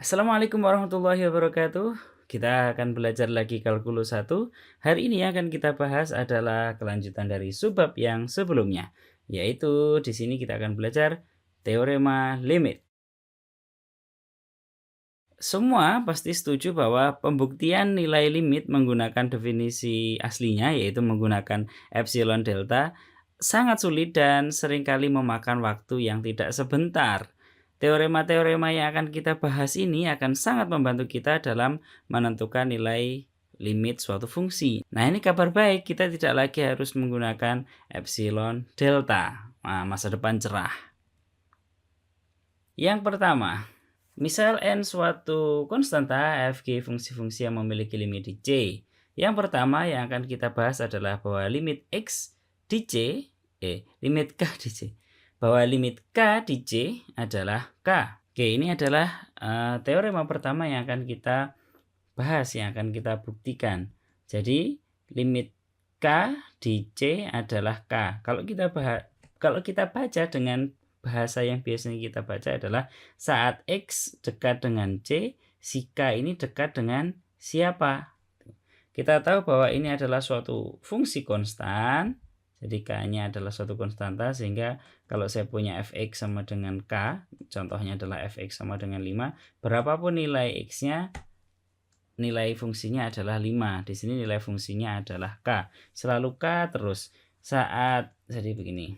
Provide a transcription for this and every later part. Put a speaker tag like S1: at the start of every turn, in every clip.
S1: Assalamualaikum warahmatullahi wabarakatuh. Kita akan belajar lagi kalkulus 1. Hari ini yang akan kita bahas adalah kelanjutan dari subbab yang sebelumnya, yaitu di sini kita akan belajar teorema limit. Semua pasti setuju bahwa pembuktian nilai limit menggunakan definisi aslinya, yaitu menggunakan epsilon delta, sangat sulit dan seringkali memakan waktu yang tidak sebentar. Teorema-teorema yang akan kita bahas ini akan sangat membantu kita dalam menentukan nilai limit suatu fungsi. Nah, ini kabar baik, kita tidak lagi harus menggunakan epsilon delta. Nah, masa depan cerah. Yang pertama, misal n suatu konstanta fg fungsi-fungsi yang memiliki limit di C. Yang pertama yang akan kita bahas adalah bahwa limit x di C, limit k di C. Bahwa limit k di C adalah k. Oke, ini adalah teorema pertama yang akan kita bahas, yang akan kita buktikan. Jadi, limit k di C adalah k. Kalau kita baca dengan bahasa yang biasanya kita baca adalah saat X dekat dengan C, si K ini dekat dengan siapa? Kita tahu bahwa ini adalah suatu fungsi konstan, jadi K-nya adalah suatu konstanta, sehingga kalau saya punya fx sama dengan K, contohnya adalah fx sama dengan 5, berapapun nilai X-nya, nilai fungsinya adalah 5. Di sini nilai fungsinya adalah K. Selalu K terus. Saat, jadi begini.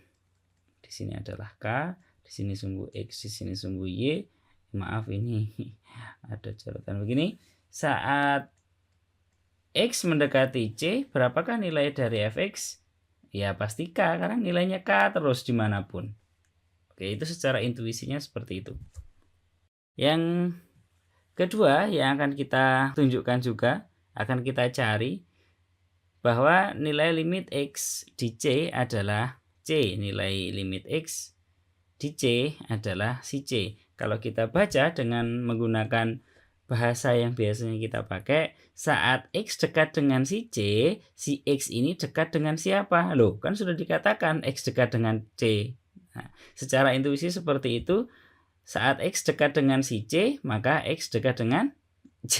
S1: Di sini adalah K, di sini sumbu X, di sini sumbu Y. Maaf, ini ada coretan begini. Saat X mendekati C, berapakah nilai dari fx? Ya pasti K, karena nilainya K terus dimanapun. Oke, itu secara intuisinya seperti itu. Yang kedua yang akan kita tunjukkan juga, akan kita cari bahwa nilai limit X di C adalah C. Nilai limit X di C adalah si C. Kalau kita baca dengan menggunakan bahasa yang biasanya kita pakai, saat X dekat dengan si C, si X ini dekat dengan siapa? Loh, kan sudah dikatakan X dekat dengan C. Nah, secara intuisi seperti itu, saat X dekat dengan si C, maka X dekat dengan C.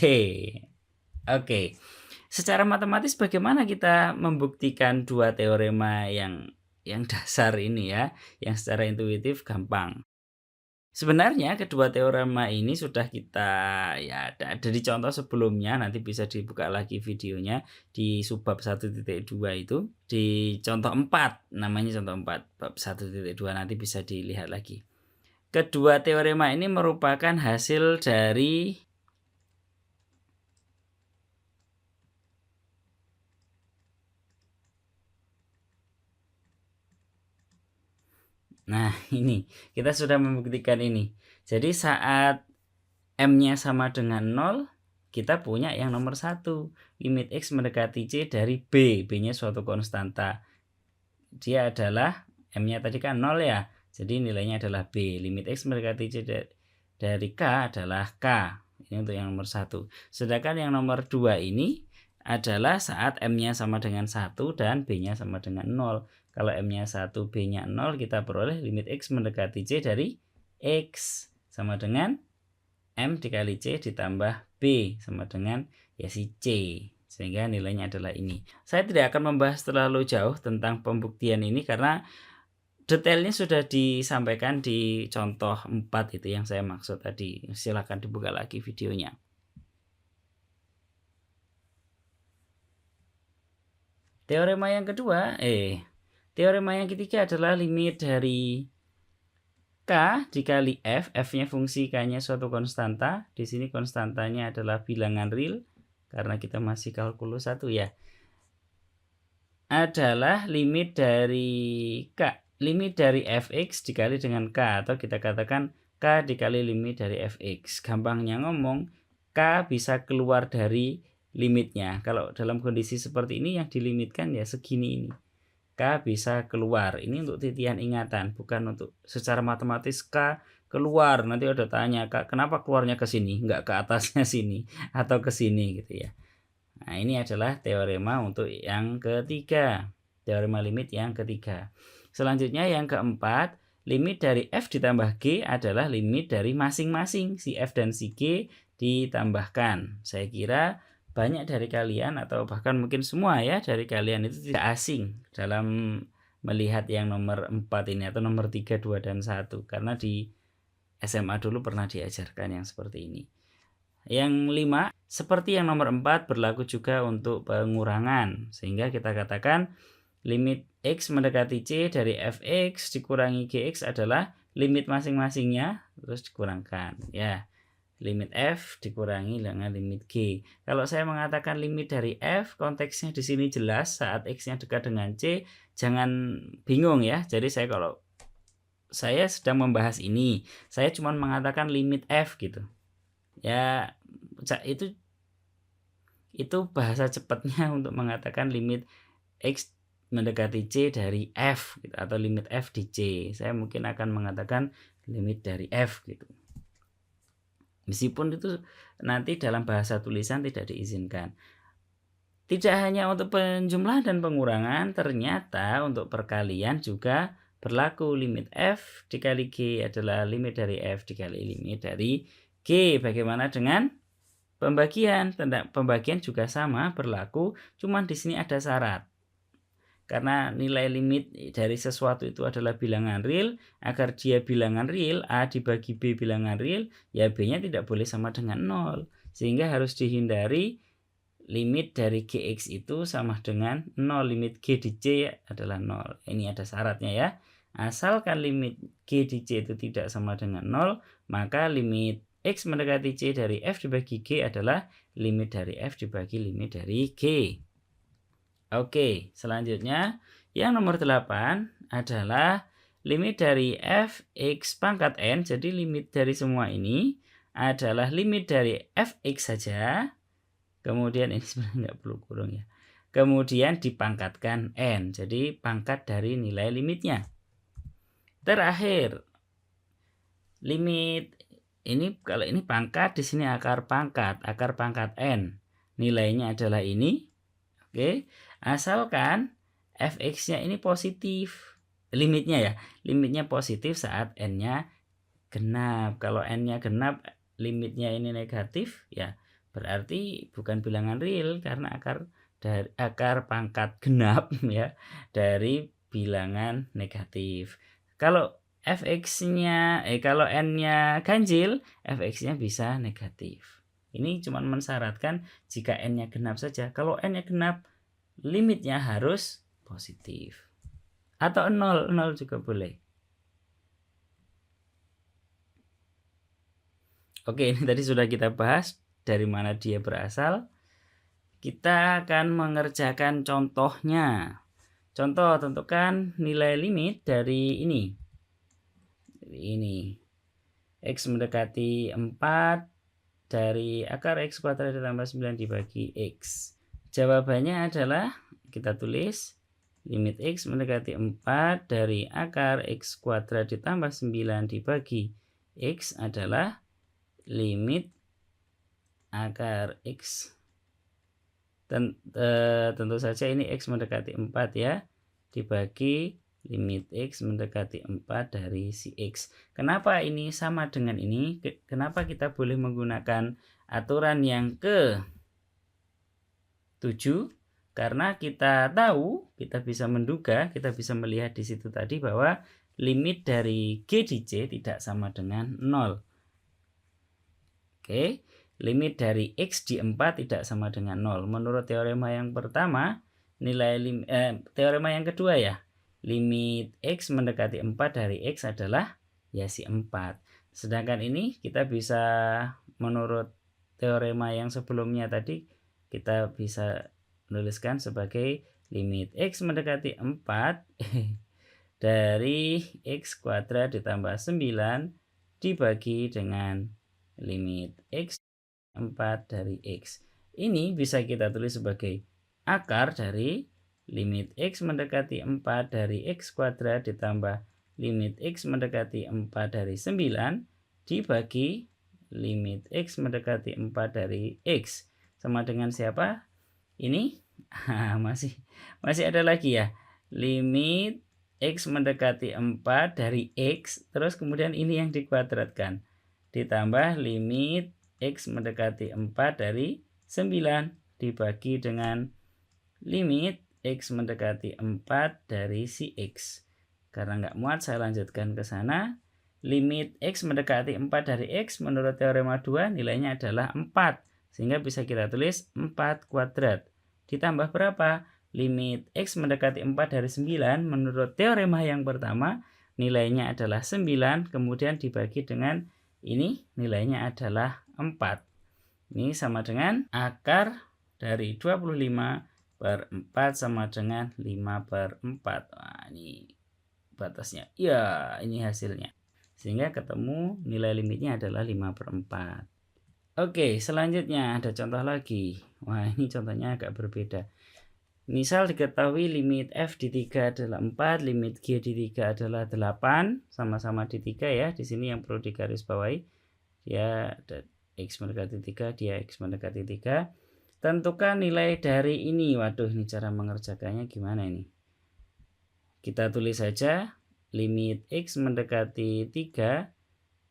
S1: Oke. Secara matematis bagaimana kita membuktikan dua teorema yang dasar ini ya, yang secara intuitif gampang. Sebenarnya kedua teorema ini sudah kita ada di contoh sebelumnya, nanti bisa dibuka lagi videonya di subbab 1.2 itu, di contoh 4, namanya contoh 4, bab 1.2, nanti bisa dilihat lagi. Kedua teorema ini merupakan hasil dari Nah, ini kita sudah membuktikan ini. Jadi saat M-nya sama dengan 0, kita punya yang nomor 1, limit X mendekati C dari B. B-nya suatu konstanta. Dia adalah, M-nya tadi kan 0 ya, jadi nilainya adalah B. Limit X mendekati C dari K adalah K. Ini untuk yang nomor 1. Sedangkan yang nomor 2 ini adalah saat M-nya sama dengan 1 dan B-nya sama dengan 0. Kalau M-nya 1, B-nya 0, kita peroleh limit X mendekati C dari X sama dengan M dikali C ditambah B sama dengan ya si C. Sehingga nilainya adalah ini. Saya tidak akan membahas terlalu jauh tentang pembuktian ini karena detailnya sudah disampaikan di contoh 4 itu yang saya maksud tadi. Silakan dibuka lagi videonya. Teorema yang kedua, teorema yang ketiga adalah limit dari K dikali F. F-nya fungsi K-nya suatu konstanta. Di sini konstantanya adalah bilangan real karena kita masih kalkulus 1 ya. Adalah limit dari K. Limit dari Fx dikali dengan K, atau kita katakan K dikali limit dari Fx. Gampangnya ngomong, K bisa keluar dari limitnya. Kalau dalam kondisi seperti ini yang dilimitkan ya segini ini. K bisa keluar. Ini untuk titian ingatan, bukan untuk secara matematis K keluar. Nanti ada tanya, K kenapa keluarnya ke sini, nggak ke atasnya sini atau ke sini gitu ya. Nah, ini adalah teorema untuk yang ketiga. Teorema limit yang ketiga. Selanjutnya yang keempat, limit dari f ditambah g adalah limit dari masing-masing si f dan si g ditambahkan. Saya kira banyak dari kalian atau bahkan mungkin semua ya dari kalian itu tidak asing dalam melihat yang nomor 4 ini atau nomor 3, 2, dan 1 karena di SMA dulu pernah diajarkan yang seperti ini. Yang 5, seperti yang nomor 4 berlaku juga untuk pengurangan. Sehingga kita katakan limit x mendekati c dari fx dikurangi gx adalah limit masing-masingnya terus dikurangkan. Ya, limit f dikurangi dengan limit g. Kalau saya mengatakan limit dari f, konteksnya di sini jelas saat x-nya dekat dengan c, jangan bingung ya. Jadi kalau saya sedang membahas ini, saya cuma mengatakan limit f gitu. Ya, itu bahasa cepatnya untuk mengatakan limit x mendekati c dari f gitu, atau limit f di c. Saya mungkin akan mengatakan limit dari f gitu. Meskipun itu nanti dalam bahasa tulisan tidak diizinkan. Tidak hanya untuk penjumlahan dan pengurangan, ternyata untuk perkalian juga berlaku. Limit f dikali g adalah limit dari f dikali limit dari g. Bagaimana dengan pembagian? Pembagian juga sama berlaku, cuman di sini ada syarat. Karena nilai limit dari sesuatu itu adalah bilangan real, agar dia bilangan real, A dibagi B bilangan real, ya B-nya tidak boleh sama dengan 0. Sehingga harus dihindari limit dari gx itu sama dengan 0, limit g di c adalah 0. Ini ada syaratnya ya. Asalkan limit g di c itu tidak sama dengan 0, maka limit x mendekati c dari f dibagi g adalah limit dari f dibagi limit dari g. Oke, selanjutnya yang nomor 8 adalah limit dari f x pangkat n. Jadi limit dari semua ini adalah limit dari fx saja. Kemudian ini sebenarnya nggak perlu kurung ya. Kemudian dipangkatkan n. Jadi pangkat dari nilai limitnya. Terakhir, limit ini kalau ini pangkat, di sini akar pangkat n. Nilainya adalah ini. Oke, asalkan fx-nya ini positif. Limitnya ya, limitnya positif saat n-nya genap. Kalau n-nya genap, limitnya ini negatif, ya berarti bukan bilangan real karena akar pangkat genap ya dari bilangan negatif. Kalau fx-nya kalau n-nya ganjil, fx-nya bisa negatif. Ini cuma mensyaratkan jika n-nya genap saja. Kalau n-nya genap, limitnya harus positif. Atau 0 juga boleh. Oke, ini tadi sudah kita bahas dari mana dia berasal. Kita akan mengerjakan contohnya. Contoh, tentukan nilai limit dari ini. Ini x mendekati 4 dari akar x kuadrat ditambah 9 dibagi x. Jawabannya adalah kita tulis limit x mendekati 4 dari akar x kuadrat ditambah 9 dibagi x adalah limit akar x. Tentu saja ini x mendekati 4 ya, dibagi limit x mendekati 4 dari si x. Kenapa ini sama dengan ini? Kenapa kita boleh menggunakan aturan yang ke-7? Karena kita tahu, kita bisa menduga, kita bisa melihat di situ tadi bahwa limit dari g di c tidak sama dengan 0. Oke, limit dari x di 4 tidak sama dengan 0. Menurut teorema yang pertama, teorema yang kedua ya, limit x mendekati 4 dari x adalah ya si 4. Sedangkan ini kita bisa menurut teorema yang sebelumnya tadi, kita bisa menuliskan sebagai limit x mendekati 4 dari x kuadrat ditambah 9 dibagi dengan limit x 4 dari x. Ini bisa kita tulis sebagai akar dari limit x mendekati 4 dari x kuadrat ditambah limit x mendekati 4 dari 9 dibagi limit x mendekati 4 dari x. Sama dengan siapa? Ini masih ada lagi ya. Limit X mendekati 4 dari X, terus kemudian ini yang dikuadratkan. Ditambah limit X mendekati 4 dari 9 dibagi dengan limit X mendekati 4 dari si X. Karena nggak muat, saya lanjutkan ke sana. Limit X mendekati 4 dari X menurut teorema 2 nilainya adalah 4. Sehingga bisa kita tulis 4 kuadrat. Ditambah berapa? Limit X mendekati 4 dari 9 menurut teorema yang pertama nilainya adalah 9. Kemudian dibagi dengan ini nilainya adalah 4. Ini sama dengan akar dari 25 per 4 sama dengan 5 per 4. Nah, ini batasnya. Ya, ini hasilnya. Sehingga ketemu nilai limitnya adalah 5 per 4. Oke, selanjutnya ada contoh lagi. Wah, ini contohnya agak berbeda. Misal diketahui limit F di 3 adalah 4, limit G di 3 adalah 8, sama-sama di 3 ya. Di sini yang perlu digarisbawahi, dia X mendekati 3, dia X mendekati 3. Tentukan nilai dari ini. Waduh, ini cara mengerjakannya gimana ini? Kita tulis saja limit X mendekati 3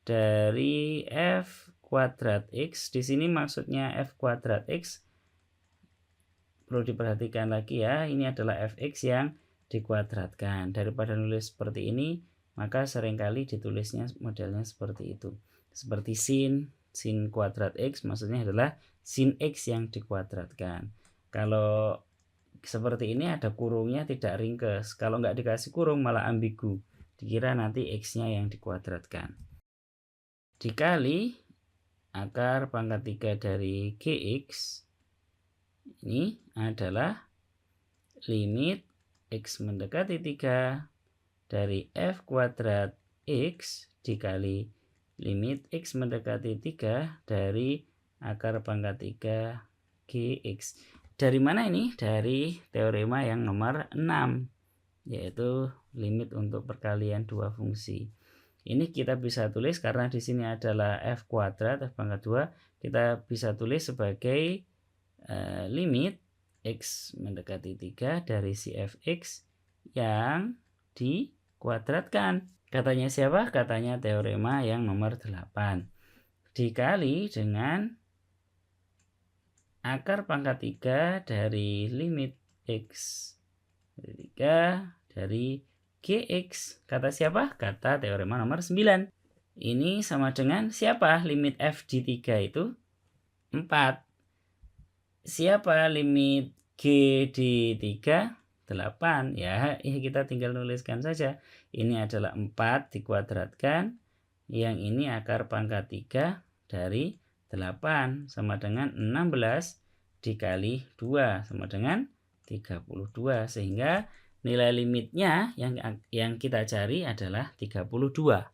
S1: dari F kuadrat X. Di sini maksudnya F kuadrat X. Perlu diperhatikan lagi ya, ini adalah fx yang dikuadratkan. Daripada nulis seperti ini, maka seringkali ditulisnya modelnya seperti itu. Seperti sin kuadrat x maksudnya adalah sin x yang dikuadratkan. Kalau seperti ini ada kurungnya tidak ringkes. Kalau nggak dikasih kurung malah ambigu. Dikira nanti x-nya yang dikuadratkan. Dikali akar pangkat 3 dari gx. Ini adalah limit X mendekati 3 dari F kuadrat X dikali limit X mendekati 3 dari akar pangkat 3 GX. Dari mana ini? Dari teorema yang nomor 6, yaitu limit untuk perkalian dua fungsi. Ini kita bisa tulis karena di sini adalah F kuadrat, F pangkat 2, kita bisa tulis sebagai limit X mendekati 3 dari si fx yang dikuadratkan. Katanya siapa? Katanya teorema yang nomor 8. Dikali dengan akar pangkat 3 dari limit X dari 3 dari Gx. Kata siapa? Kata teorema nomor 9. Ini sama dengan siapa? Limit F di 3 itu 4. Siapa limit G di 3? 8 ya. Kita tinggal nuliskan saja. Ini adalah 4 dikuadratkan. Yang ini akar pangkat 3 dari 8 sama dengan 16 dikali 2 sama dengan 32. Sehingga nilai limitnya yang kita cari adalah 32.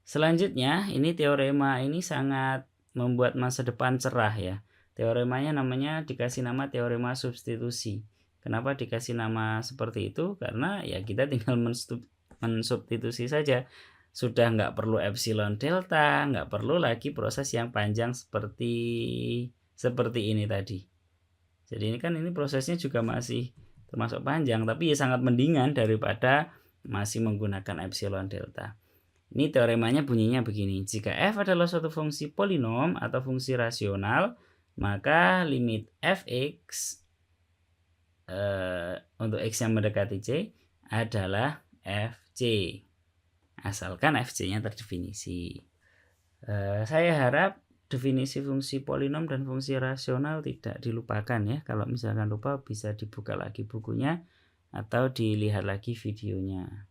S1: Selanjutnya, ini teorema ini sangat membuat masa depan cerah ya. Teoremanya namanya dikasih nama teorema substitusi. Kenapa dikasih nama seperti itu? Karena ya kita tinggal mensubstitusi saja. Sudah nggak perlu epsilon delta, nggak perlu lagi proses yang panjang seperti ini tadi. Jadi ini prosesnya juga masih termasuk panjang, tapi ya sangat mendingan daripada masih menggunakan epsilon delta. Ini teoremanya bunyinya begini. Jika f adalah suatu fungsi polinom atau fungsi rasional, maka limit fx untuk x yang mendekati c adalah fc. Asalkan fc-nya terdefinisi. Saya harap definisi fungsi polinom dan fungsi rasional tidak dilupakan ya. Kalau misalkan lupa bisa dibuka lagi bukunya atau dilihat lagi videonya.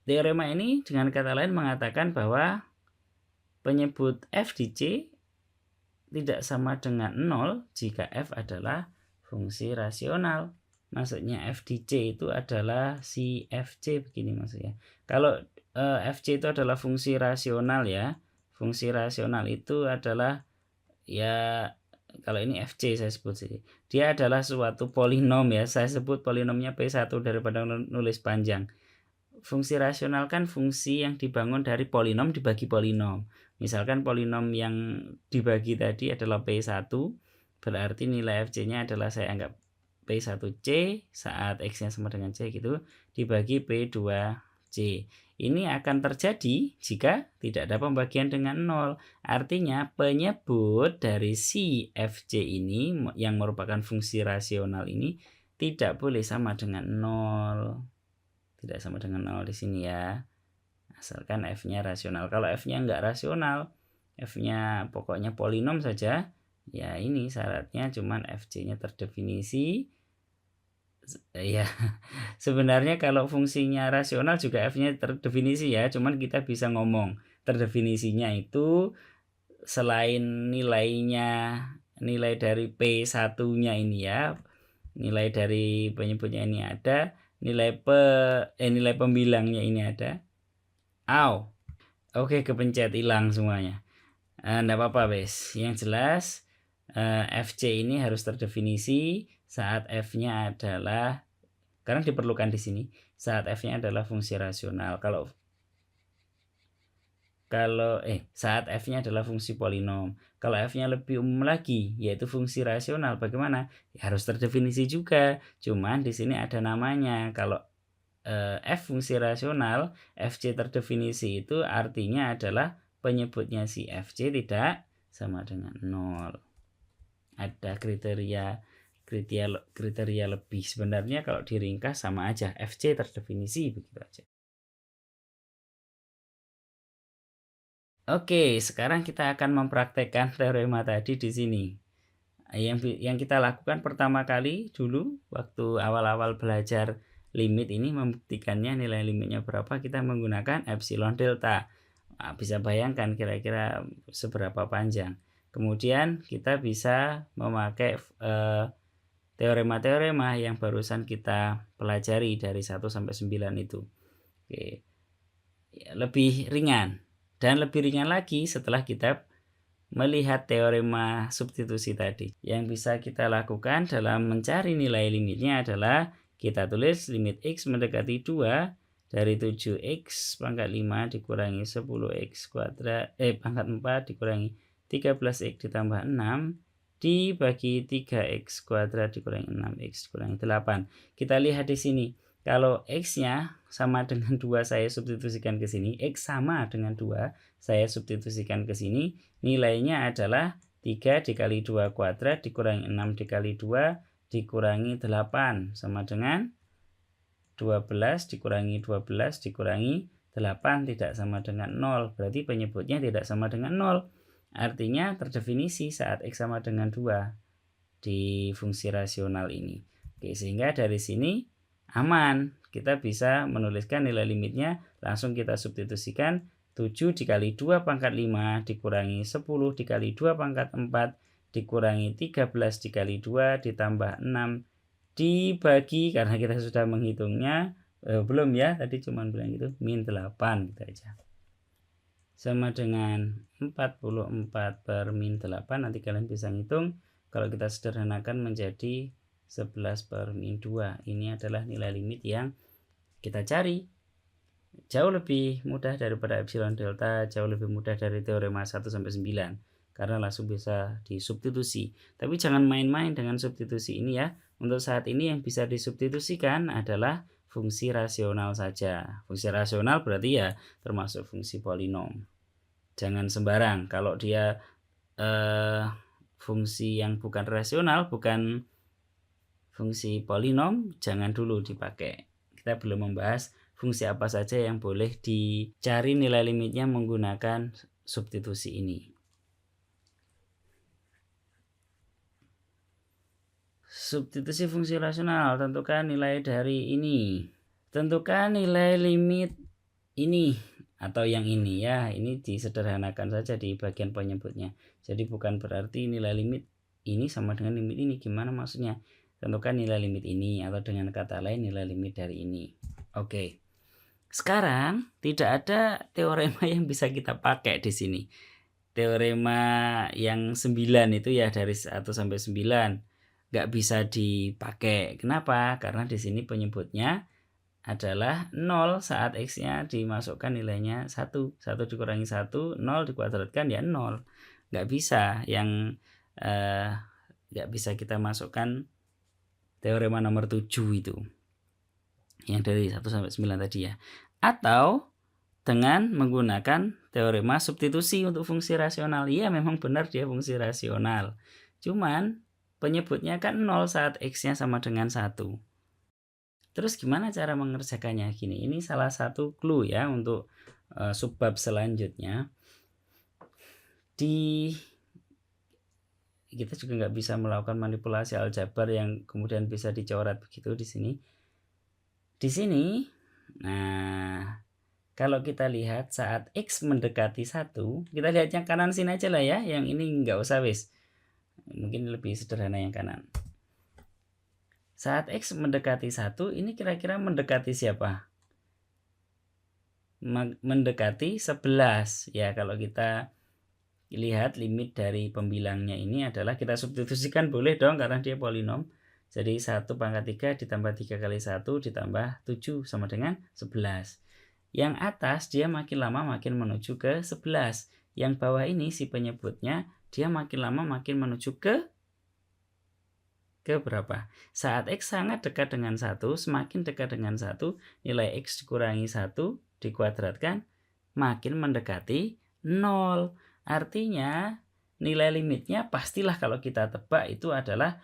S1: Teorema ini dengan kata lain mengatakan bahwa penyebut f di c tidak sama dengan 0 jika f adalah fungsi rasional. Maksudnya f di c itu adalah si fc begini maksudnya. Kalau fc itu adalah fungsi rasional ya. Fungsi rasional itu adalah ya, kalau ini fc saya sebut sih. Dia adalah suatu polinom ya. Saya sebut polinomnya P1 daripada nulis panjang. Fungsi rasional kan fungsi yang dibangun dari polinom dibagi polinom. Misalkan polinom yang dibagi tadi adalah P1, berarti nilai fc-nya adalah saya anggap P1C saat X-nya sama dengan C gitu dibagi P2C. Ini akan terjadi jika tidak ada pembagian dengan 0. Artinya penyebut dari si Fc ini yang merupakan fungsi rasional ini tidak boleh sama dengan 0. Tidak sama dengan 0 di sini ya. Asalkan F-nya rasional. Kalau F-nya enggak rasional, F-nya pokoknya polinom saja, ya ini syaratnya cuman Fc-nya terdefinisi. Ya, sebenarnya kalau fungsinya rasional juga F-nya terdefinisi ya, cuman kita bisa ngomong terdefinisinya itu selain nilai dari P1-nya ini ya, nilai dari penyebutnya ini ada, nilai pembilangnya ini ada. Oke, kepencet hilang semuanya. Enggak apa-apa, wes. Yang jelas Fc ini harus terdefinisi saat F-nya adalah, karena diperlukan di sini, saat F-nya adalah fungsi rasional. Saat F-nya adalah fungsi polinom. Kalau F-nya lebih umum lagi, yaitu fungsi rasional, bagaimana? Ya, harus terdefinisi juga. Cuman di sini ada namanya. Kalau F fungsi rasional, Fc terdefinisi itu artinya adalah penyebutnya si Fc tidak sama dengan 0. Ada kriteria lebih. Sebenarnya kalau diringkas sama aja, Fc terdefinisi begitu aja. Oke, sekarang kita akan mempraktekkan teorema tadi di sini. Yang kita lakukan pertama kali dulu waktu awal-awal belajar limit ini, membuktikannya nilai limitnya berapa, kita menggunakan epsilon delta. Nah, bisa bayangkan kira-kira seberapa panjang. Kemudian kita bisa memakai teorema-teorema yang barusan kita pelajari dari 1 sampai 9 itu. Oke. Ya, lebih ringan. Dan lebih ringan lagi setelah kita melihat teorema substitusi tadi. Yang bisa kita lakukan dalam mencari nilai limitnya adalah kita tulis limit X mendekati 2 dari 7X pangkat 5 dikurangi 10X kuadrat pangkat 4 dikurangi 13X ditambah 6 dibagi 3X kuadrat dikurangi 6X dikurangi 8. Kita lihat di sini. Kalau X-nya sama dengan 2, saya substitusikan ke sini. X sama dengan 2, saya substitusikan ke sini. Nilainya adalah 3 dikali 2 kuadrat dikurangi 6 dikali 2 dikurangi 8 sama dengan 12 dikurangi 12 dikurangi 8 tidak sama dengan 0. Berarti penyebutnya tidak sama dengan 0. Artinya terdefinisi saat X sama dengan 2 di fungsi rasional ini. Oke, sehingga dari sini aman. Kita bisa menuliskan nilai limitnya, langsung kita substitusikan 7 dikali 2 pangkat 5 dikurangi 10 dikali 2 pangkat 4 dikurangi 13 dikali 2 ditambah 6 dibagi, karena kita sudah menghitungnya, belum ya, tadi cuma bilang gitu, min 8 gitu aja. Sama dengan 44 per min 8, nanti kalian bisa ngitung. Kalau kita sederhanakan menjadi 11 per min 2. Ini adalah nilai limit yang kita cari. Jauh lebih mudah daripada epsilon delta, jauh lebih mudah dari teorema 1 sampai 9 karena langsung bisa disubstitusi. Tapi jangan main-main dengan substitusi ini ya. Untuk saat ini yang bisa disubstitusikan adalah fungsi rasional saja. Fungsi rasional berarti ya termasuk fungsi polinom. Jangan sembarang. Kalau dia fungsi yang bukan rasional, bukan fungsi polinom, jangan dulu dipakai. Kita belum membahas fungsi apa saja yang boleh dicari nilai limitnya menggunakan substitusi ini. Substitusi fungsi rasional, tentukan nilai dari ini. Tentukan nilai limit ini atau yang ini ya. Ini disederhanakan saja di bagian penyebutnya. Jadi bukan berarti nilai limit ini sama dengan limit ini. Gimana maksudnya? Tentukan nilai limit ini, atau dengan kata lain nilai limit dari ini. Oke. Sekarang tidak ada teorema yang bisa kita pakai di sini. Teorema yang 9 itu ya, dari 1 sampai 9 nggak bisa dipakai. Kenapa? Karena di sini penyebutnya adalah 0 saat X-nya dimasukkan nilainya 1. 1 dikurangi 1, 0 dikuadratkan ya 0. Nggak bisa. Yang nggak bisa kita masukkan teorema nomor 7 itu. Yang dari 1 sampai 9 tadi ya. Atau dengan menggunakan teorema substitusi untuk fungsi rasional. Iya, memang benar dia fungsi rasional. Cuman penyebutnya kan 0 saat X-nya sama dengan 1. Terus gimana cara mengerjakannya? Gini, ini salah satu clue ya untuk subbab selanjutnya. Kita juga nggak bisa melakukan manipulasi aljabar yang kemudian bisa dicoret begitu di sini. Di sini, nah kalau kita lihat saat X mendekati 1, kita lihat yang kanan sini aja lah ya, yang ini nggak usah wis. Mungkin lebih sederhana yang kanan. Saat X mendekati 1, ini kira-kira mendekati siapa? Mendekati 11. Ya, kalau kita lihat limit dari pembilangnya ini adalah kita substitusikan boleh dong karena dia polinom. Jadi 1 pangkat 3 ditambah 3 kali 1 ditambah 7 sama dengan 11. Yang atas dia makin lama makin menuju ke 11. Yang bawah ini si penyebutnya dia makin lama makin menuju ke berapa? Saat X sangat dekat dengan 1, semakin dekat dengan 1, nilai X dikurangi 1 dikuadratkan makin mendekati 0. Artinya nilai limitnya pastilah kalau kita tebak itu adalah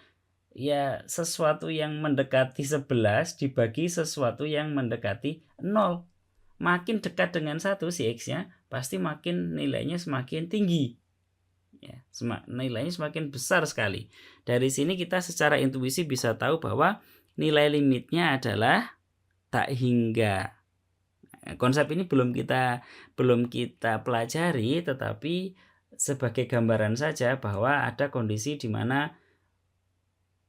S1: ya sesuatu yang mendekati 11 dibagi sesuatu yang mendekati 0. Makin dekat dengan 1 si X-nya, pasti makin nilainya semakin tinggi. Ya, nilainya semakin besar sekali. Dari sini kita secara intuisi bisa tahu bahwa nilai limitnya adalah tak hingga. Konsep ini belum kita pelajari, tetapi sebagai gambaran saja bahwa ada kondisi di mana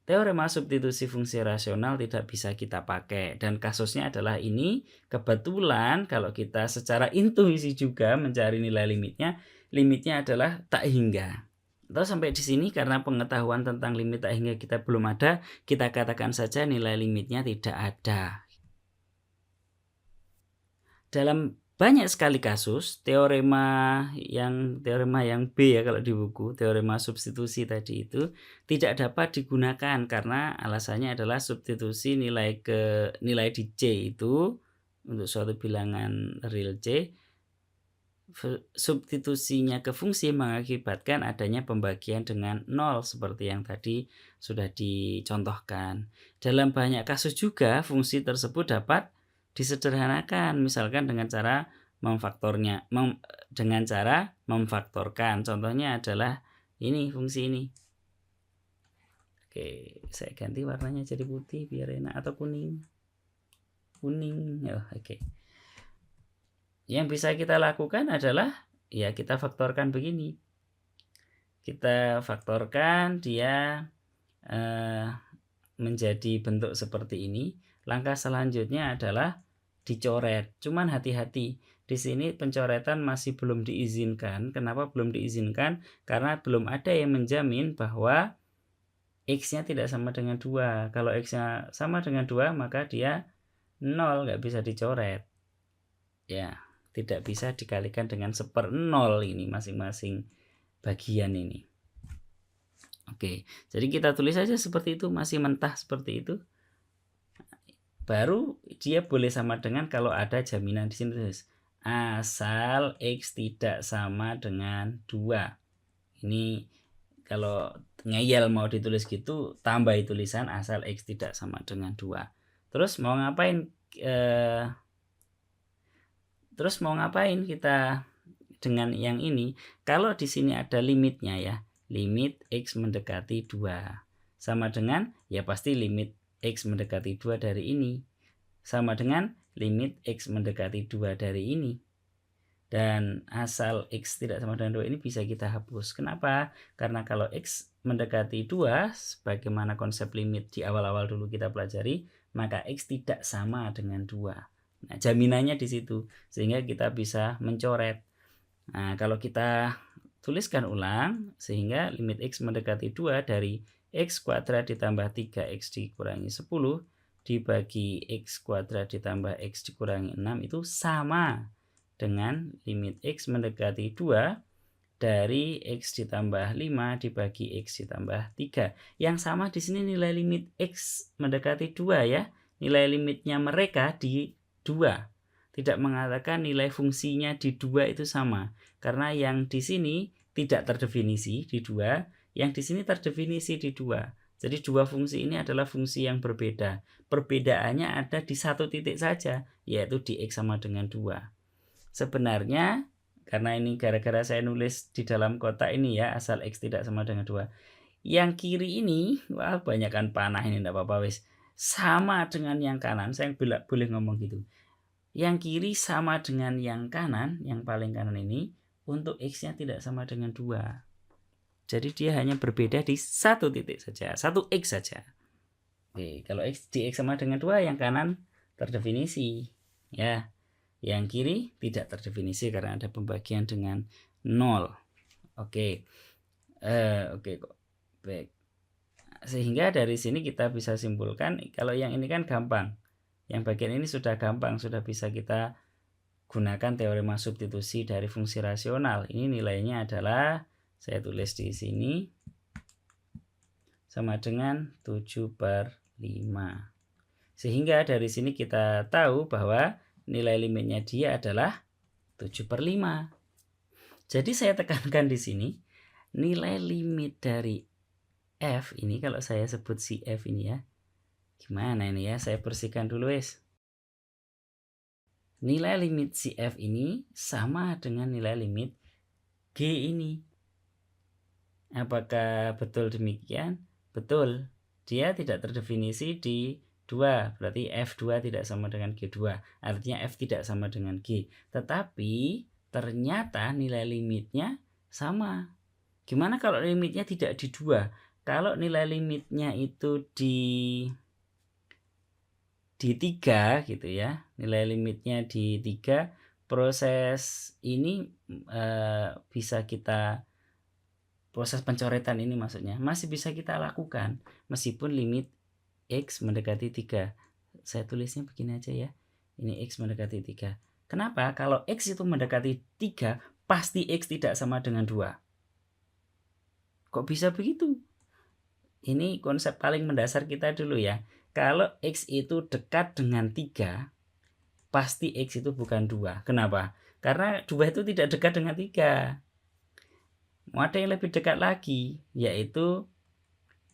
S1: teorema substitusi fungsi rasional tidak bisa kita pakai. Dan kasusnya adalah ini, kebetulan kalau kita secara intuisi juga mencari nilai limitnya adalah tak hingga. Atau sampai di sini karena pengetahuan tentang limit tak hingga kita belum ada, kita katakan saja nilai limitnya tidak ada. Dalam banyak sekali kasus, teorema yang B ya kalau di buku, teorema substitusi tadi itu tidak dapat digunakan karena alasannya adalah substitusi nilai di C itu untuk suatu bilangan real C, substitusinya ke fungsi mengakibatkan adanya pembagian dengan 0 seperti yang tadi sudah dicontohkan. Dalam banyak kasus juga fungsi tersebut dapat disederhanakan, misalkan dengan cara memfaktorkan. Contohnya adalah ini, fungsi ini. Oke, saya ganti warnanya jadi putih biar enak, atau kuning. Oke. Yang bisa kita lakukan adalah ya kita faktorkan begini. Kita faktorkan dia menjadi bentuk seperti ini. Langkah selanjutnya adalah dicoret. Cuman hati-hati, di sini pencoretan masih belum diizinkan. Kenapa belum diizinkan? Karena belum ada yang menjamin bahwa X-nya tidak sama dengan 2. Kalau X-nya sama dengan 2, maka dia 0, nggak bisa dicoret. Ya, tidak bisa dikalikan dengan 1/0 ini masing-masing bagian ini. Oke, jadi kita tulis saja seperti itu, masih mentah seperti itu. Baru dia boleh sama dengan kalau ada jaminan di sini terus. Asal X tidak sama dengan 2. Ini kalau ngeyel mau ditulis gitu, tambah tulisan asal X tidak sama dengan 2. Terus mau ngapain kita dengan yang ini? Kalau di sini ada limitnya ya, limit X mendekati 2. Sama dengan, ya pasti limit X mendekati 2 dari ini. Sama dengan limit X mendekati 2 dari ini. Dan asal X tidak sama dengan 2 ini bisa kita hapus. Kenapa? Karena kalau X mendekati 2, sebagaimana konsep limit di awal-awal dulu kita pelajari, maka X tidak sama dengan 2. Nah, jaminannya di situ. Sehingga kita bisa mencoret. Nah, kalau kita tuliskan ulang, sehingga limit X mendekati 2 dari X kuadrat ditambah 3X dikurangi 10 dibagi X kuadrat ditambah X dikurangi 6 itu sama dengan limit X mendekati 2 dari X ditambah 5 dibagi X ditambah 3. Yang sama di sini nilai limit X mendekati 2 ya. Nilai limitnya mereka di 2. Tidak mengatakan nilai fungsinya di 2 itu sama. Karena yang di sini tidak terdefinisi di 2, yang di sini terdefinisi di 2. Jadi dua fungsi ini adalah fungsi yang berbeda. Perbedaannya ada di satu titik saja, yaitu di X sama dengan 2. Sebenarnya, karena ini gara-gara saya nulis di dalam kotak ini ya, asal X tidak sama dengan 2. Yang kiri ini, wah banyakkan panah ini, enggak apa-apa wis. Sama dengan yang kanan, saya boleh ngomong gitu. Yang kiri sama dengan yang kanan, yang paling kanan ini, untuk X-nya tidak sama dengan 2. Jadi dia hanya berbeda di satu titik saja, satu X saja. Oke, kalau di X sama dengan 2, yang kanan terdefinisi. Ya, yang kiri tidak terdefinisi karena ada pembagian dengan 0. Oke, kok. Baik. Sehingga dari sini kita bisa simpulkan, kalau yang ini kan gampang. Yang bagian ini sudah gampang, sudah bisa kita gunakan teorema substitusi dari fungsi rasional. Ini nilainya adalah, saya tulis di sini, sama dengan 7/5. Sehingga dari sini kita tahu bahwa nilai limitnya dia adalah 7/5. Jadi saya tekankan di sini, nilai limit dari F ini, kalau saya sebut si F ini ya, gimana ini ya, saya bersihkan dulu wes. Nilai limit si F ini sama dengan nilai limit G ini. Apakah betul demikian? Betul. Dia tidak terdefinisi di 2, berarti F2 tidak sama dengan G2. Artinya F tidak sama dengan G. Tetapi ternyata nilai limitnya sama. Gimana kalau limitnya tidak di 2? Kalau nilai limitnya itu di 3 gitu ya. Nilai limitnya di 3, proses ini bisa kita, proses pencoretan ini maksudnya masih bisa kita lakukan meskipun limit X mendekati 3. Saya tulisnya begini aja ya. Ini X mendekati 3. Kenapa? Kalau X itu mendekati 3, pasti X tidak sama dengan 2. Kok bisa begitu? Ini konsep paling mendasar kita dulu ya. Kalau X itu dekat dengan 3, pasti X itu bukan 2. Kenapa? Karena 2 itu tidak dekat dengan 3. Ada yang lebih dekat lagi, yaitu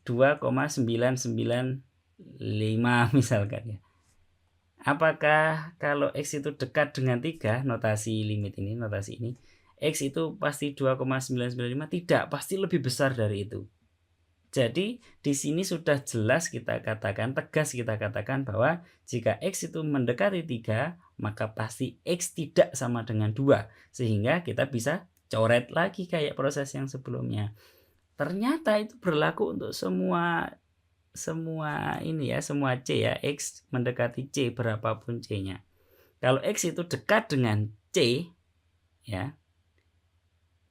S1: 2,995 misalkan ya. Apakah kalau X itu dekat dengan 3, notasi limit ini, notasi ini, X itu pasti 2,995? Tidak, pasti lebih besar dari itu. Jadi di sini sudah jelas kita katakan, tegas kita katakan bahwa jika X itu mendekati 3, maka pasti X tidak sama dengan 2. Sehingga kita bisa coret lagi kayak proses yang sebelumnya. Ternyata itu berlaku untuk semua ini ya, semua C ya, X mendekati C berapapun C-nya. Kalau X itu dekat dengan C ya.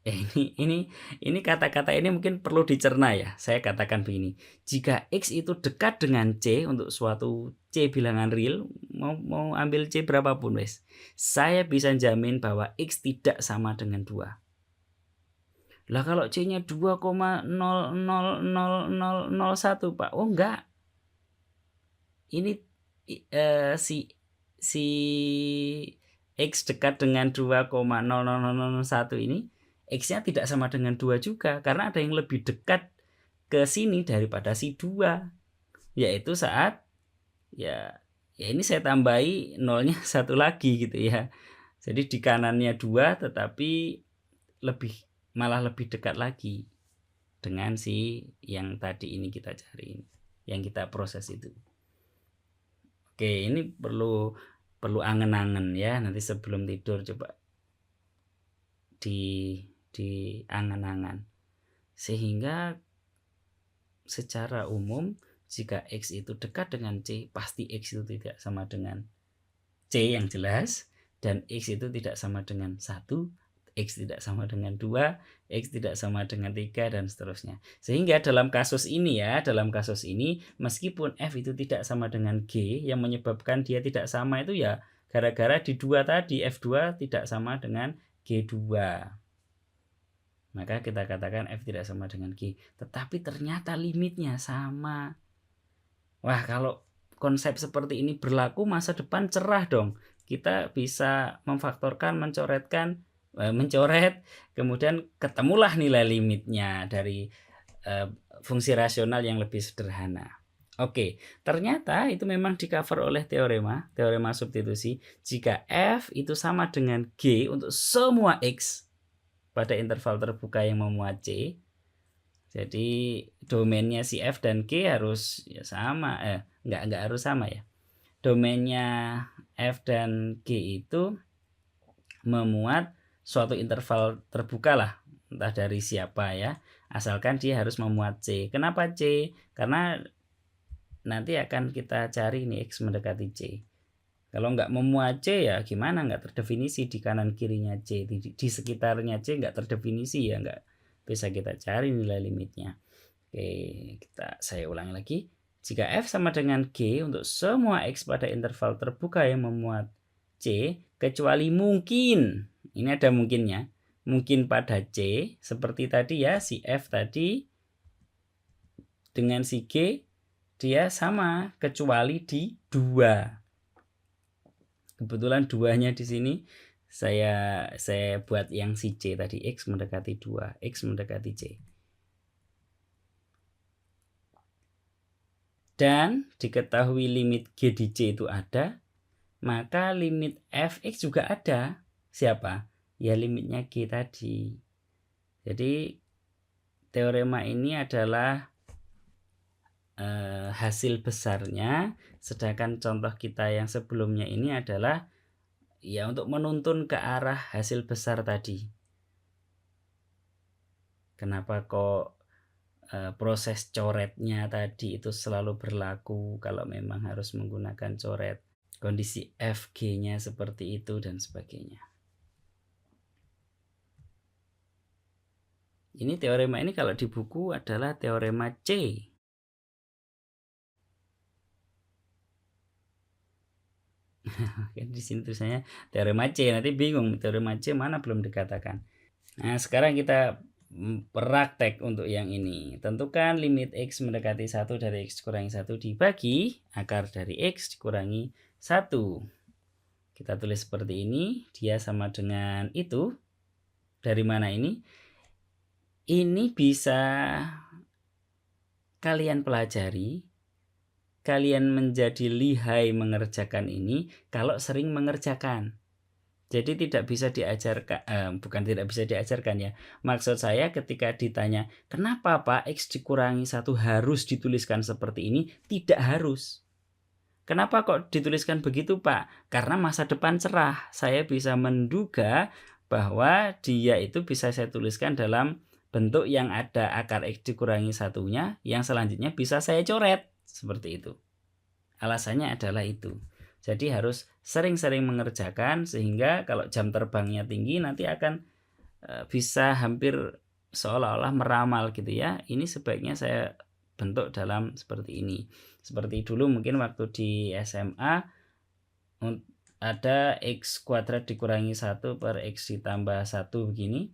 S1: Ini kata-kata ini mungkin perlu dicerna ya. Saya katakan begini. Jika X itu dekat dengan C untuk suatu C bilangan real, mau ambil C berapapun wes, saya bisa jamin bahwa X tidak sama dengan 2. Lah kalau C-nya 2,000001 Pak. Oh enggak. Ini si X dekat dengan 2,0001 ini, X-nya tidak sama dengan 2 juga, karena ada yang lebih dekat ke sini daripada si 2, yaitu saat ya ini saya tambahi nolnya 1 lagi gitu ya. Jadi di kanannya 2 tetapi malah lebih dekat lagi dengan si yang tadi ini kita cari, yang kita proses itu. Oke, ini perlu angen-angen ya, nanti sebelum tidur coba di angan-angan. Sehingga secara umum jika X itu dekat dengan C, pasti X itu tidak sama dengan C yang jelas, dan X itu tidak sama dengan 1, X tidak sama dengan 2, X tidak sama dengan 3, dan seterusnya. Sehingga dalam kasus ini meskipun F itu tidak sama dengan G, yang menyebabkan dia tidak sama itu ya gara-gara di 2 tadi, F2 tidak sama dengan G2. maka kita katakan F tidak sama dengan G. Tetapi ternyata limitnya sama. Wah, kalau konsep seperti ini berlaku, masa depan cerah dong. Kita bisa memfaktorkan, mencoret, kemudian ketemulah nilai limitnya dari fungsi rasional yang lebih sederhana. Oke, ternyata itu memang di-cover oleh teorema substitusi. Jika F itu sama dengan G untuk semua X pada interval terbuka yang memuat C, jadi domainnya si F dan G harus ya sama, enggak harus sama ya. Domainnya F dan G itu memuat suatu interval terbuka lah, entah dari siapa ya, asalkan dia harus memuat C. Kenapa C? Karena nanti akan kita cari nih X mendekati C. Kalau nggak memuat C ya gimana, nggak terdefinisi di kanan kirinya C, di sekitarnya C nggak terdefinisi ya, nggak bisa kita cari nilai limitnya. Oke, saya ulangi lagi. Jika F sama dengan G untuk semua X pada interval terbuka yang memuat C, kecuali mungkin, ini ada mungkinnya, mungkin pada C, seperti tadi ya, si F tadi dengan si G, dia sama, kecuali di 2. Kebetulan 2-nya di sini saya buat yang si C tadi, X mendekati 2, X mendekati C. Dan diketahui limit G di C itu ada, maka limit Fx juga ada. Siapa? Ya limitnya G tadi. Jadi teorema ini adalah hasil besarnya, sedangkan contoh kita yang sebelumnya ini adalah ya untuk menuntun ke arah hasil besar tadi. Kenapa kok proses coretnya tadi itu selalu berlaku kalau memang harus menggunakan coret, kondisi Fg-nya seperti itu dan sebagainya. Ini teorema ini kalau di buku adalah teorema C. Di sini tulisannya teorema C, nanti bingung teorema C mana belum dikatakan. Nah, sekarang kita praktek untuk yang ini. Tentukan limit X mendekati 1 dari X kurangi 1 dibagi akar dari X dikurangi 1. Kita tulis seperti ini, dia sama dengan itu. Dari mana ini? Ini bisa kalian pelajari, kalian menjadi lihai mengerjakan ini kalau sering mengerjakan. Jadi tidak bisa diajarkan, bukan tidak bisa diajarkan ya. Maksud saya ketika ditanya, kenapa Pak X dikurangi 1 harus dituliskan seperti ini? Tidak harus. Kenapa kok dituliskan begitu Pak? Karena masa depan cerah. Saya bisa menduga bahwa dia itu bisa saya tuliskan dalam bentuk yang ada akar X dikurangi 1-nya, yang selanjutnya bisa saya coret. Seperti itu. Alasannya adalah itu. Jadi harus sering-sering mengerjakan sehingga kalau jam terbangnya tinggi nanti akan bisa hampir seolah-olah meramal gitu ya. Ini sebaiknya saya bentuk dalam seperti ini. Seperti dulu mungkin waktu di SMA ada X kuadrat dikurangi 1 per X ditambah 1 begini.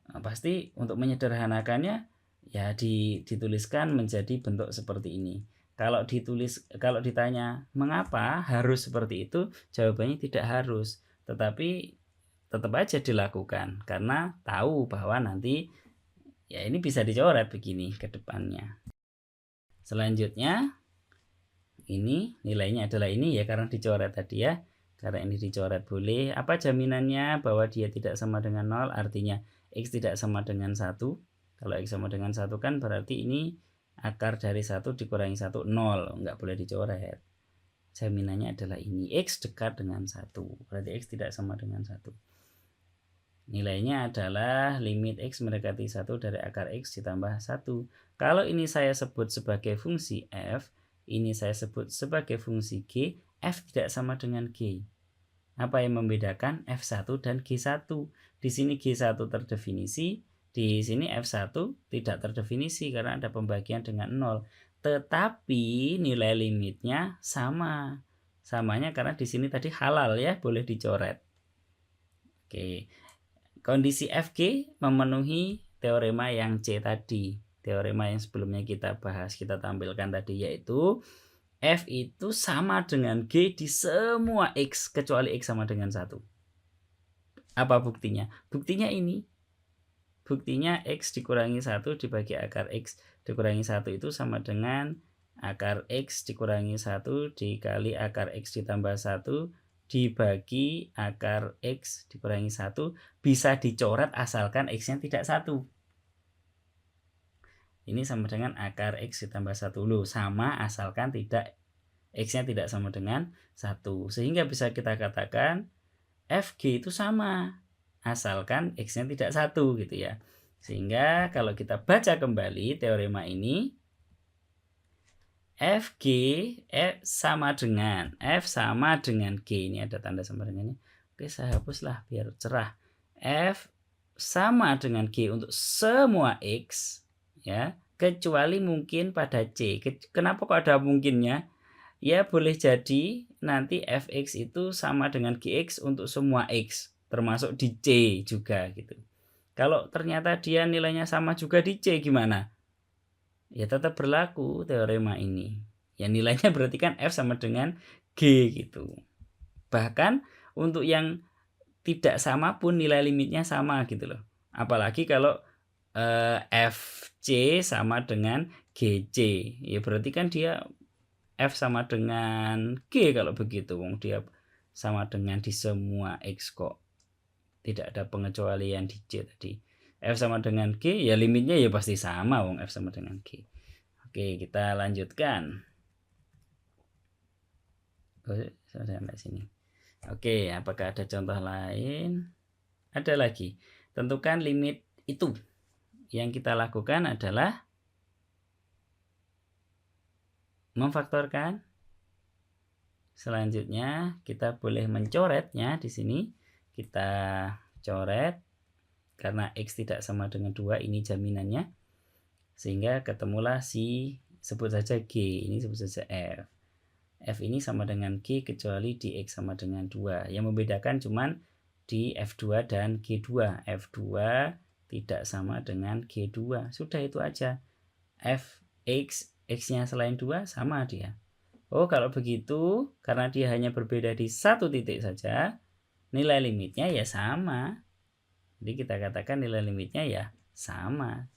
S1: Nah, pasti untuk menyederhanakannya ya dituliskan menjadi bentuk seperti ini. Kalau ditanya mengapa harus seperti itu, jawabannya tidak harus, tetapi tetap aja dilakukan karena tahu bahwa nanti ya ini bisa dicoret begini ke depannya. Selanjutnya ini nilainya adalah ini ya karena dicoret tadi ya. Karena ini dicoret boleh. Apa jaminannya bahwa dia tidak sama dengan 0? Artinya X tidak sama dengan 1. Kalau X sama dengan 1 kan berarti ini akar dari 1 dikurangi 1, 0. Enggak boleh dicoret. Jaminannya adalah ini. X dekat dengan 1. Berarti X tidak sama dengan 1. Nilainya adalah limit X mendekati 1 dari akar X ditambah 1. Kalau ini saya sebut sebagai fungsi F, ini saya sebut sebagai fungsi G, F tidak sama dengan G. Apa yang membedakan F1 dan G1? Di sini G1 terdefinisi, di sini F1 tidak terdefinisi karena ada pembagian dengan 0. Tetapi nilai limitnya sama. Samanya karena di sini tadi halal ya, boleh dicoret. Oke. kondisi FG memenuhi teorema yang C tadi. Teorema yang sebelumnya kita bahas, kita tampilkan tadi, yaitu F itu sama dengan G di semua X kecuali X sama dengan 1. Apa buktinya? Buktinya ini. Buktinya X dikurangi 1 dibagi akar X dikurangi 1 itu sama dengan akar X dikurangi 1 dikali akar X ditambah 1 dibagi akar X dikurangi 1 bisa dicoret asalkan X-nya tidak 1. Ini sama dengan akar X ditambah 1 loh, sama asalkan tidak X-nya tidak sama dengan 1. Sehingga bisa kita katakan FG itu sama asalkan X-nya tidak 1 gitu ya. Sehingga kalau kita baca kembali teorema ini, FG sama dengan F sama dengan G. Ini ada tanda sama dengannya. Oke, saya hapuslah biar cerah. F sama dengan G untuk semua X ya, kecuali mungkin pada C. Kenapa kok ada mungkinnya? Ya boleh jadi nanti Fx itu sama dengan Gx untuk semua X, termasuk di C juga gitu. Kalau ternyata dia nilainya sama juga di C gimana? Ya tetap berlaku teorema ini. Ya nilainya berarti kan F sama dengan G gitu. Bahkan untuk yang tidak sama pun nilai limitnya sama gitu loh. Apalagi kalau FC sama dengan GC. Ya berarti kan dia F sama dengan G kalau begitu. Wong dia sama dengan di semua X kok. Tidak ada pengecualian di C tadi. F sama dengan G, ya limitnya ya pasti sama wong F sama dengan G. Oke, kita lanjutkan. Sampai sini. Oke, apakah ada contoh lain? Ada lagi. Tentukan limit itu. Yang kita lakukan adalah memfaktorkan. Selanjutnya kita boleh mencoretnya di sini. Kita coret karena X tidak sama dengan 2, ini jaminannya. Sehingga ketemulah si, sebut saja G, ini sebut saja F. F ini sama dengan G kecuali di X sama dengan 2. Yang membedakan cuman di F2 dan G2. F2 tidak sama dengan G2. Sudah itu aja. Fx, X-nya selain 2 sama dia. Oh, kalau begitu, karena dia hanya berbeda di satu titik saja, nilai limitnya ya sama. Jadi kita katakan nilai limitnya ya sama,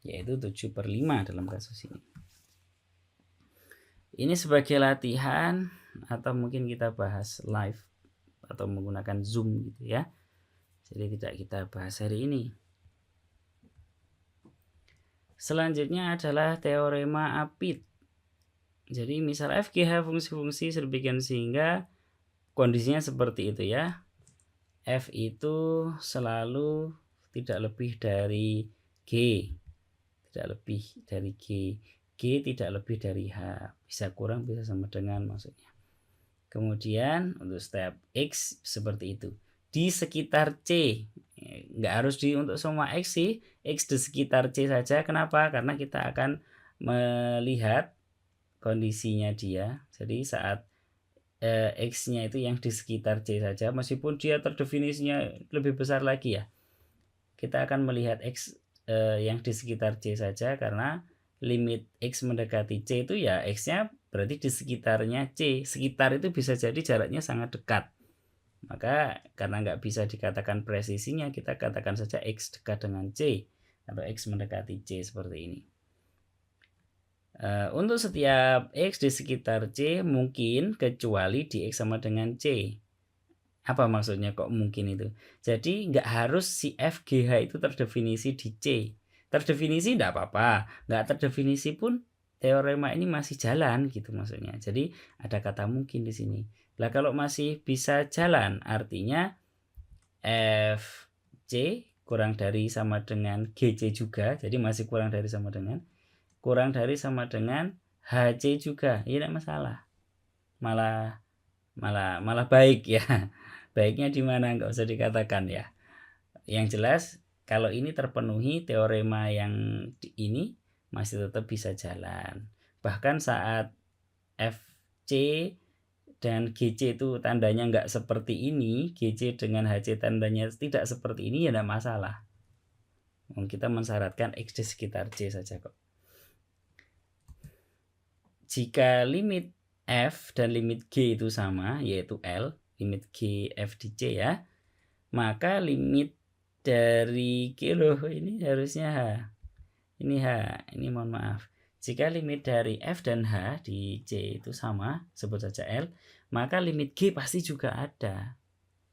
S1: yaitu 7/5 dalam kasus ini. Ini sebagai latihan atau mungkin kita bahas live atau menggunakan Zoom gitu ya. Jadi tidak kita bahas hari ini. Selanjutnya adalah teorema Apit. Jadi misal FGH fungsi-fungsi sedemikian sehingga kondisinya seperti itu ya. F itu selalu tidak lebih dari G. Tidak lebih dari G. G tidak lebih dari H. Bisa kurang, bisa sama dengan maksudnya. Kemudian untuk step X seperti itu. Di sekitar C. Nggak harus untuk semua X sih. X di sekitar C saja. Kenapa? Karena kita akan melihat kondisinya dia. Jadi saat X-nya itu yang di sekitar C saja, meskipun dia terdefinisinya lebih besar lagi ya, kita akan melihat X yang di sekitar C saja, karena limit X mendekati C itu ya X-nya berarti di sekitarnya C. Sekitar itu bisa jadi jaraknya sangat dekat, maka karena nggak bisa dikatakan presisinya, kita katakan saja X dekat dengan C atau X mendekati C seperti ini. Untuk setiap X di sekitar C mungkin kecuali di X sama dengan C. Apa maksudnya kok mungkin itu? Jadi nggak harus si FGH itu terdefinisi di C. Terdefinisi nggak apa-apa, nggak terdefinisi pun teorema ini masih jalan gitu maksudnya. Jadi ada kata mungkin di sini. Lah kalau masih bisa jalan artinya FC kurang dari sama dengan GC juga, jadi masih kurang dari sama dengan HC juga, ya tidak masalah, malah baik ya. Baiknya di mana nggak usah dikatakan ya. Yang jelas kalau ini terpenuhi teorema yang ini masih tetap bisa jalan. Bahkan saat FC dan GC itu tandanya nggak seperti ini, GC dengan HC tandanya tidak seperti ini, ya tidak masalah. Kita mensyaratkan X di sekitar C saja kok. Jika limit F dan limit G itu sama, yaitu L, limit G F di C ya, maka limit dari G loh, ini harusnya H. Ini H, ini mohon maaf. Jika limit dari F dan H di C itu sama, sebut saja L, maka limit G pasti juga ada.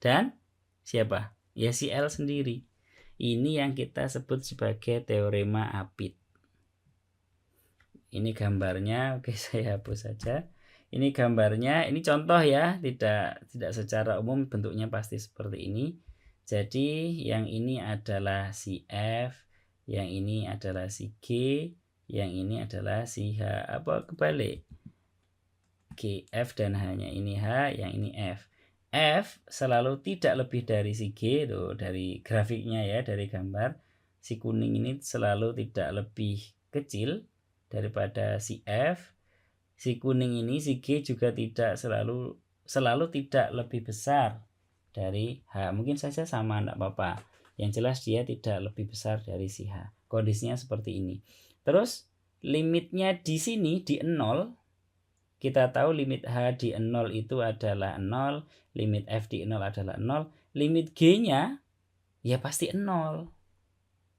S1: Dan siapa? Ya si L sendiri. Ini yang kita sebut sebagai teorema Apit. Ini gambarnya, oke saya hapus saja. Ini gambarnya, ini contoh ya, tidak secara umum bentuknya pasti seperti ini. Jadi yang ini adalah si F, yang ini adalah si G, yang ini adalah si H. Apa kebalik? G, F dan H-nya ini H, yang ini F. F selalu tidak lebih dari si G, tuh dari grafiknya ya, dari gambar. Si kuning ini selalu tidak lebih kecil daripada si F. Si kuning ini, si G juga tidak selalu tidak lebih besar dari H. Mungkin saja sama, enggak apa-apa. Yang jelas dia tidak lebih besar dari si H. Kondisinya seperti ini. Terus limitnya di sini di 0. Kita tahu limit H di 0 itu adalah 0, limit F di 0 adalah 0, limit G-nya ya pasti 0.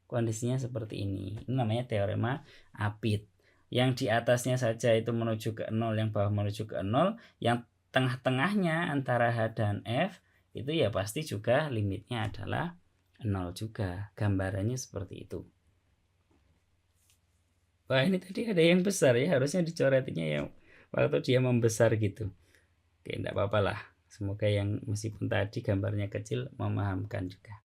S1: Kondisinya seperti ini. Ini namanya teorema Apit. Yang di atasnya saja itu menuju ke 0, yang bawah menuju ke 0, yang tengah-tengahnya antara H dan F itu ya pasti juga limitnya adalah 0 juga. Gambarannya seperti itu. Wah, ini tadi ada yang besar ya, harusnya dicoretnya yang waktu dia membesar gitu. Oke, enggak apa-apa lah. Semoga yang meskipun tadi gambarnya kecil memahamkan juga.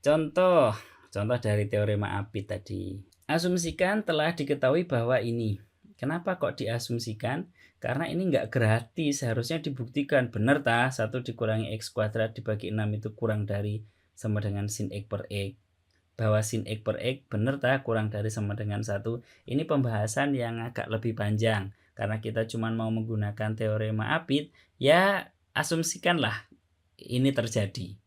S1: Contoh dari teorema Apit tadi. Asumsikan telah diketahui bahwa ini. Kenapa kok diasumsikan? Karena ini enggak gratis, harusnya dibuktikan. Benar tah? 1 dikurangi X kuadrat dibagi 6 itu kurang dari sama dengan sin X per X. Bahwa sin X per X benar tak kurang dari sama dengan 1. Ini pembahasan yang agak lebih panjang. Karena kita cuma mau menggunakan teorema Apit, ya asumsikanlah ini terjadi.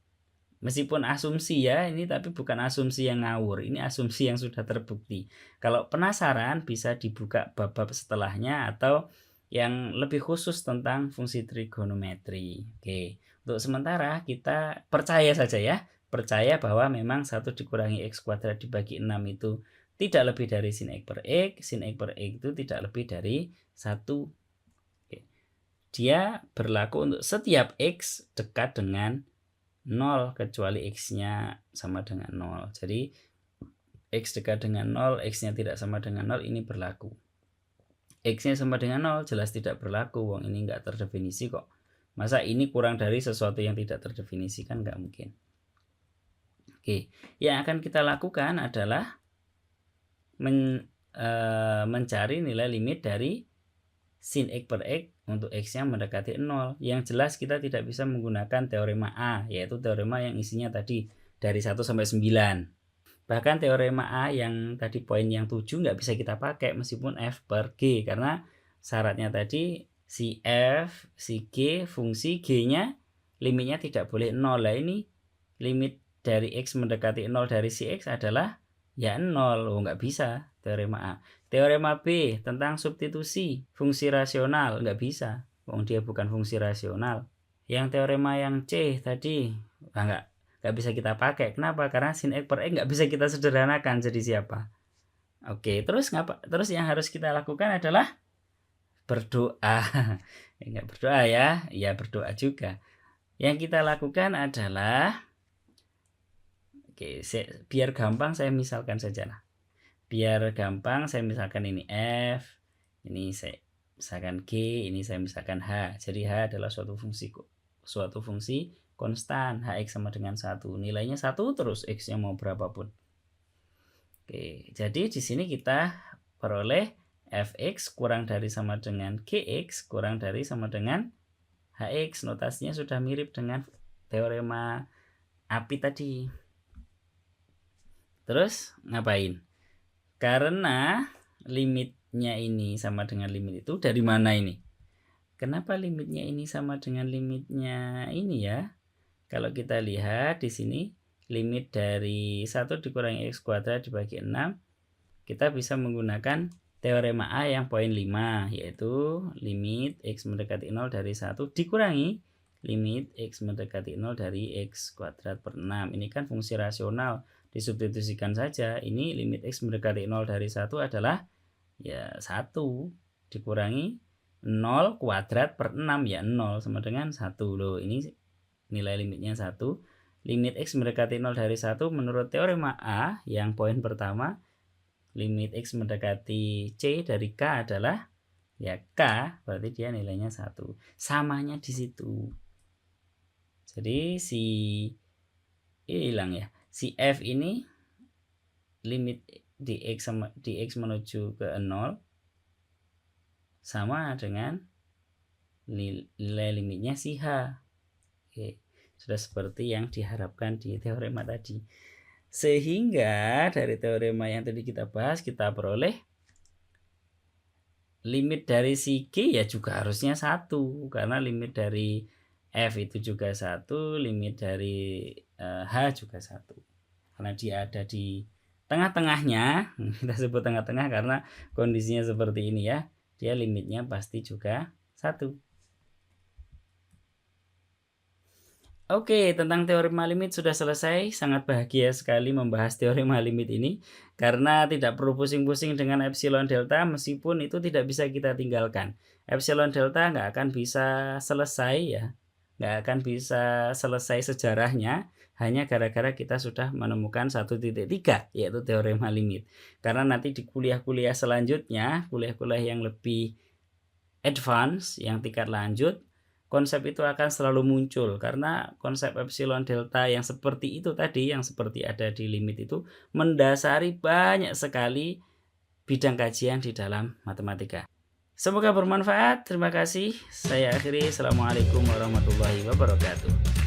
S1: Meskipun asumsi ya, ini tapi bukan asumsi yang ngawur. Ini asumsi yang sudah terbukti. Kalau penasaran bisa dibuka bab-bab setelahnya atau yang lebih khusus tentang fungsi trigonometri. Oke, untuk sementara kita percaya saja ya. Percaya bahwa memang 1 dikurangi X kuadrat dibagi 6 itu tidak lebih dari sin X per X. Sin X per X itu tidak lebih dari 1. Oke. Dia berlaku untuk setiap X dekat dengan 0 kecuali X-nya sama dengan 0. Jadi X dekat dengan 0, X-nya tidak sama dengan 0, ini berlaku. X-nya sama dengan 0 jelas tidak berlaku, wong ini enggak terdefinisi kok. Masa ini kurang dari sesuatu yang tidak terdefinisi, kan enggak mungkin. Oke, yang akan kita lakukan adalah mencari nilai limit dari sin X per X untuk X-nya mendekati 0. Yang jelas kita tidak bisa menggunakan teorema A, yaitu teorema yang isinya tadi dari 1 sampai 9. Bahkan teorema A yang tadi poin yang 7 nggak bisa kita pakai meskipun F per G, karena syaratnya tadi si F, si G, fungsi G-nya limitnya tidak boleh 0. Lah ini limit dari X mendekati 0 dari si X adalah ya 0. Oh, nggak bisa teorema A. Teorema B tentang substitusi fungsi rasional nggak bisa. Dia bukan fungsi rasional. Yang teorema yang C tadi nggak bisa kita pakai. Kenapa? Karena sin X per X nggak bisa kita sederhanakan jadi siapa? Oke, terus yang harus kita lakukan adalah berdoa. Nggak berdoa ya, ya berdoa juga. Yang kita lakukan adalah biar gampang saya misalkan saja lah. Biar gampang saya misalkan ini F, ini saya misalkan G, ini saya misalkan H. Jadi H adalah suatu fungsi konstan, Hx sama dengan 1. Nilainya 1 terus X-nya mau berapapun. Oke, jadi di sini kita peroleh Fx kurang dari sama dengan Gx kurang dari sama dengan Hx. Notasinya sudah mirip dengan teorema Apit tadi. Terus ngapain? Karena limit limitnya ini sama dengan limit itu dari mana ini? Kenapa limitnya ini sama dengan limitnya ini ya? Kalau kita lihat di sini limit dari 1 dikurangi x kuadrat dibagi 6, kita bisa menggunakan teorema A yang poin 5, yaitu limit x mendekati 0 dari 1 dikurangi limit x mendekati 0 dari x kuadrat per 6. Ini kan fungsi rasional, disubstitusikan saja. Ini limit x mendekati 0 dari 1 adalah ya 1 dikurangi 0 kuadrat per 6, ya 0 sama dengan 1. Loh, ini nilai limitnya 1. Limit x mendekati 0 dari 1 menurut teorema A yang poin pertama, limit x mendekati C dari K adalah ya K, berarti dia nilainya 1. Samanya di situ. Jadi si hilang ya. Si F ini limit di x menuju ke 0 sama dengan nilai limitnya si H. Oke, sudah seperti yang diharapkan di teorema tadi. Sehingga dari teorema yang tadi kita bahas, kita peroleh limit dari si G ya juga harusnya 1, karena limit dari F itu juga 1, limit dari H juga 1. Karena dia ada di tengah-tengahnya, kita sebut tengah-tengah karena kondisinya seperti ini ya. Dia limitnya pasti juga 1. Oke, tentang teorema limit sudah selesai. Sangat bahagia sekali membahas teorema limit ini, karena tidak perlu pusing-pusing dengan epsilon delta, meskipun itu tidak bisa kita tinggalkan. Epsilon delta nggak akan bisa selesai ya, nggak akan bisa selesai sejarahnya hanya gara-gara kita sudah menemukan 1.3, yaitu teorema limit. Karena nanti di kuliah-kuliah selanjutnya, kuliah-kuliah yang lebih advance, yang tingkat lanjut, konsep itu akan selalu muncul, karena konsep epsilon delta yang seperti itu tadi, yang seperti ada di limit itu, mendasari banyak sekali bidang kajian di dalam matematika. Semoga bermanfaat. Terima kasih. Saya akhiri. Assalamualaikum warahmatullahi wabarakatuh.